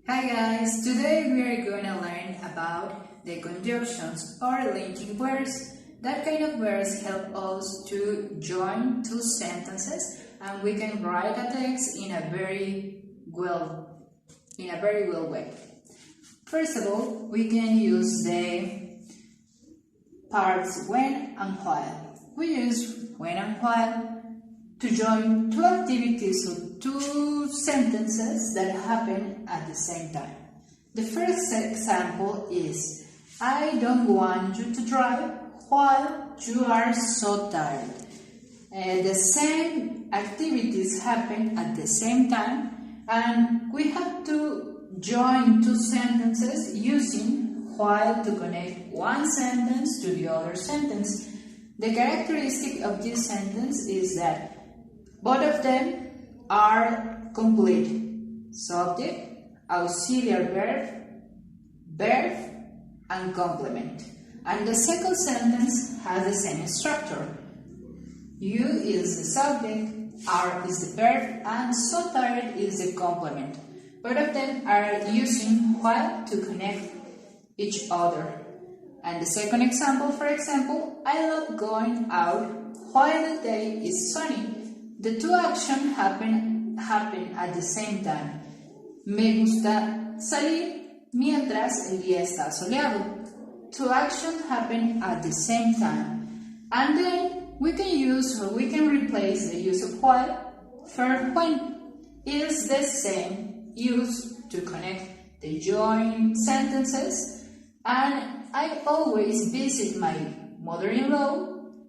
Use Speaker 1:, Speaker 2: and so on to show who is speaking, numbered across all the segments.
Speaker 1: Hi guys, today we are going to learn about the conjunctions or linking words. That kind of words help us to join two sentences and we can write a text in a very well way. First of all, we can use the parts when and while. We use when and while to join two activities or two sentences that happen at the same time. The first example is, I don't want you to drive while you are so tired. The same activities happen at the same time and we have to join two sentences using while to connect one sentence to the other sentence. The characteristic of this sentence is that both of them are complete: subject, auxiliary verb, and complement. And the second sentence has the same structure. You is the subject, are is the verb, and so tired is the complement. Both of them are using while to connect each other. And the second example, for example, I love going out while the day is sunny. The two actions happen at the same time. Me gusta salir mientras el día está soleado. Two actions happen at the same time. And then we can replace the use of while for when. It is the same use to connect the joined sentences. And I always visit my mother-in-law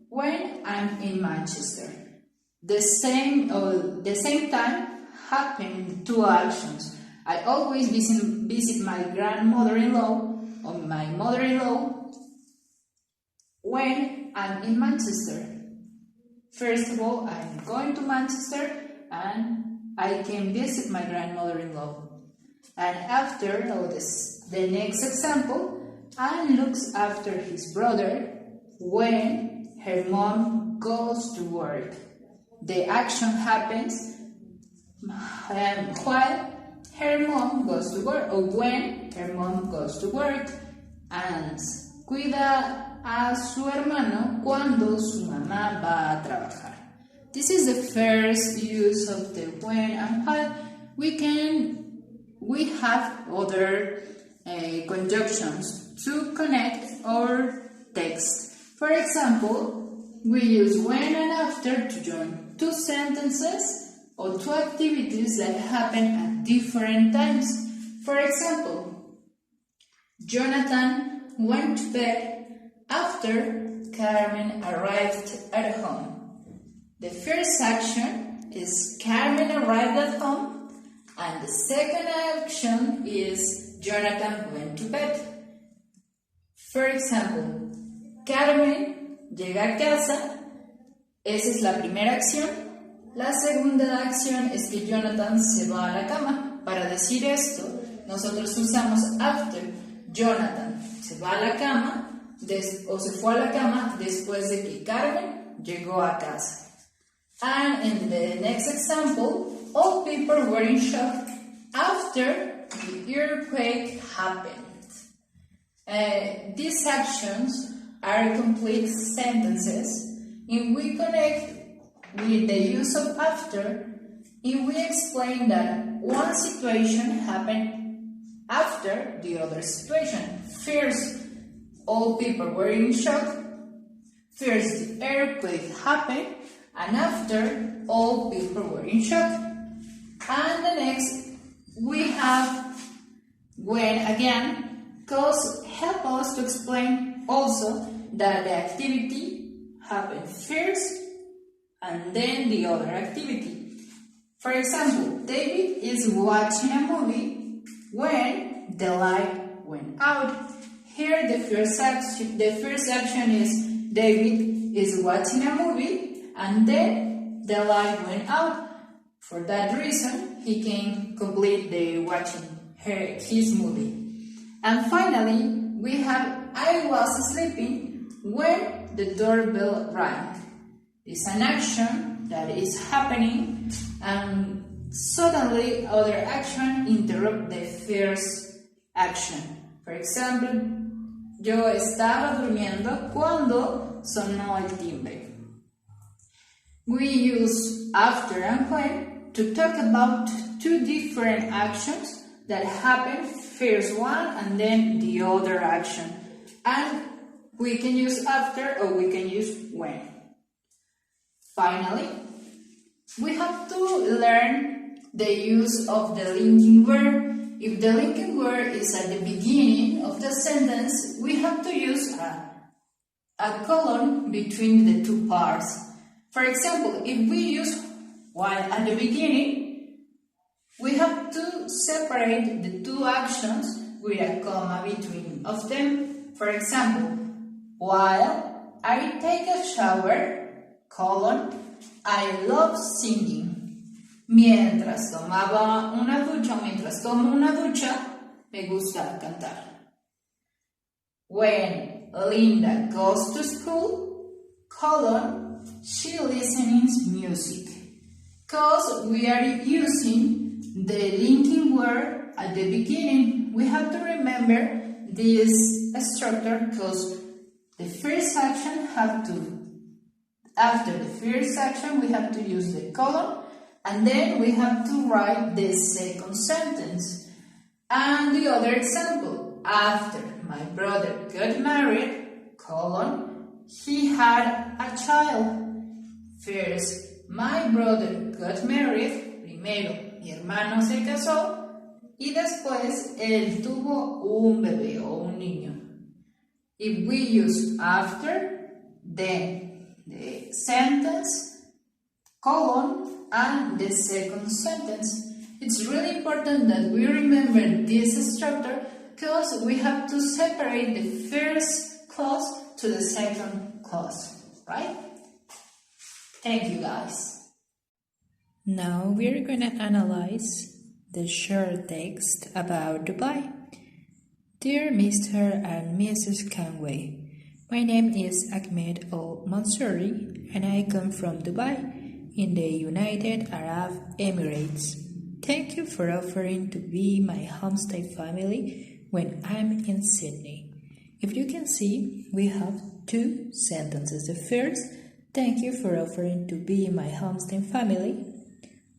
Speaker 1: when I'm in Manchester. The same time happen two actions. I always visit my grandmother-in-law or my mother-in-law when I'm in Manchester. First of all, I'm going to Manchester and I can visit my grandmother-in-law. And after the next example, Anne looks after his brother when her mom goes to work. The action happens while her mom goes to work or when her mom goes to work. And cuida a su hermano cuando su mamá va a trabajar. This is the first use of the when and while. We have other conjunctions to connect our text. For example, we use when and after to join two sentences or two activities that happen at different times. For example, Jonathan went to bed after Carmen arrived at home. The first action is Carmen arrived at home, and the second action is Jonathan went to bed. For example, Carmen llega a casa. Esa es la primera acción. La segunda acción es que Jonathan se va a la cama. Para decir esto, nosotros usamos after. Jonathan se va a la cama o se fue a la cama después de que Carmen llegó a casa. And in the next example, all people were in shock after the earthquake happened. These actions are complete sentences. If we connect with the use of after, if we explain that one situation happened after the other situation. First, all people were in shock. First, the earthquake happened, and after, all people were in shock. And the next, we have when again, because help us to explain also that the activity happened first and then the other activity. For example, David is watching a movie when the light went out. Here the first action is David is watching a movie and then the light went out. For that reason, he can complete the watching his movie. And finally, we have I was sleeping when the doorbell rang. It's an action that is happening and suddenly other action interrupt the first action. For example, yo estaba durmiendo cuando sonó el timbre. We use after and when to talk about two different actions that happen, first one and then the other action. And we can use after or we can use when. Finally, we have to learn the use of the linking word. If the linking word is at the beginning of the sentence, we have to use a colon between the two parts. For example, if we use while at the beginning, we have to separate the two actions with a comma between of them. For example, while I take a shower, colon, I love singing. Mientras tomaba una ducha, mientras tomo una ducha, me gusta cantar. When Linda goes to school, colon, she listens music. Because we are using the linking word at the beginning, we have to remember this structure because the first action after the first action we have to use the colon and then we have to write the second sentence. And the other example, after my brother got married, colon, he had a child. First, my brother got married, primero mi hermano se casó y después él tuvo un bebé o un niño. If we use after, then the sentence, colon, and the second sentence. It's really important that we remember this structure because we have to separate the first clause to the second clause, right? Thank you guys. Now we're going to analyze the short text about Dubai. Dear Mr. and Mrs. Conway, my name is Ahmed Al Mansouri and I come from Dubai in the United Arab Emirates. Thank you for offering to be my homestay family when I'm in Sydney. If you can see, we have two sentences. The first, thank you for offering to be my homestay family.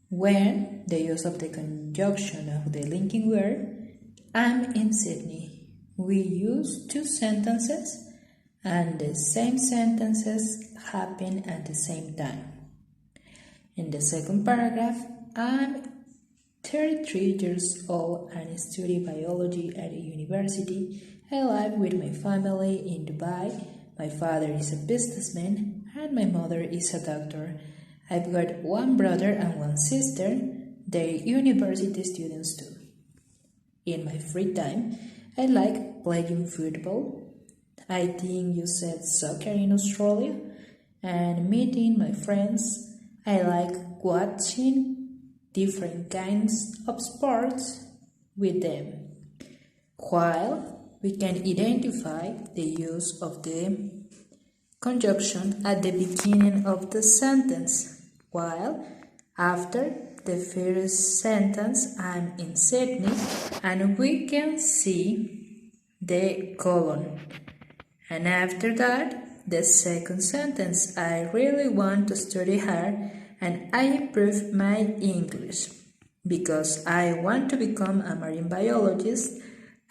Speaker 1: When, the use of the conjunction of the linking word, I'm in Sydney. We use two sentences and the same sentences happen at the same time. In the second paragraph, I'm 33 years old and study biology at a university. I live with my family in Dubai. My father is a businessman and my mother is a doctor. I've got one brother and one sister. They're university students too. In my free time, I like playing football. I think you said soccer in Australia. And meeting my friends. I like watching different kinds of sports with them. While we can identify the use of the conjunction at the beginning of the sentence, while after the first sentence I'm in Sydney, and we can see the colon. And after that, the second sentence, I really want to study hard and I improve my English because I want to become a marine biologist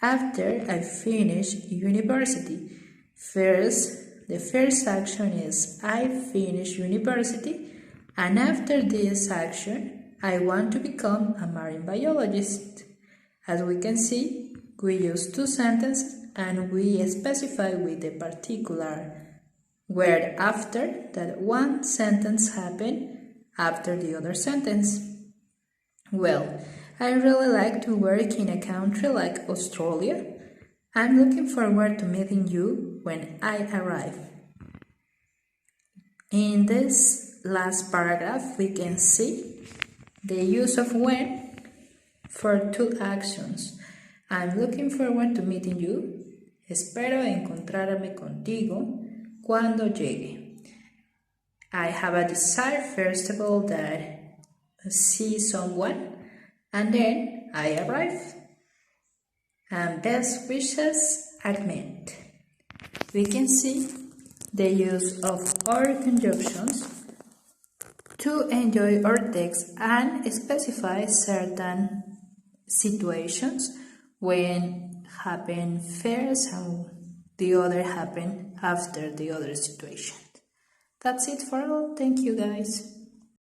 Speaker 1: after I finish university. First, the first action is I finish university, and after this action, I want to become a marine biologist. As we can see, we use two sentences and we specify with the particular word after that one sentence happened after the other sentence. Well, I really like to work in a country like Australia. I'm looking forward to meeting you when I arrive. In this last paragraph, we can see the use of when for two actions. I'm looking forward to meeting you. Espero encontrarme contigo cuando llegue. I have a desire, first of all, that see someone, and then I arrive. And best wishes are met. We can see the use of our conjunctions to enjoy our text and specify certain situations when happen first and the other happen after the other situation. That's it for all. Thank you guys.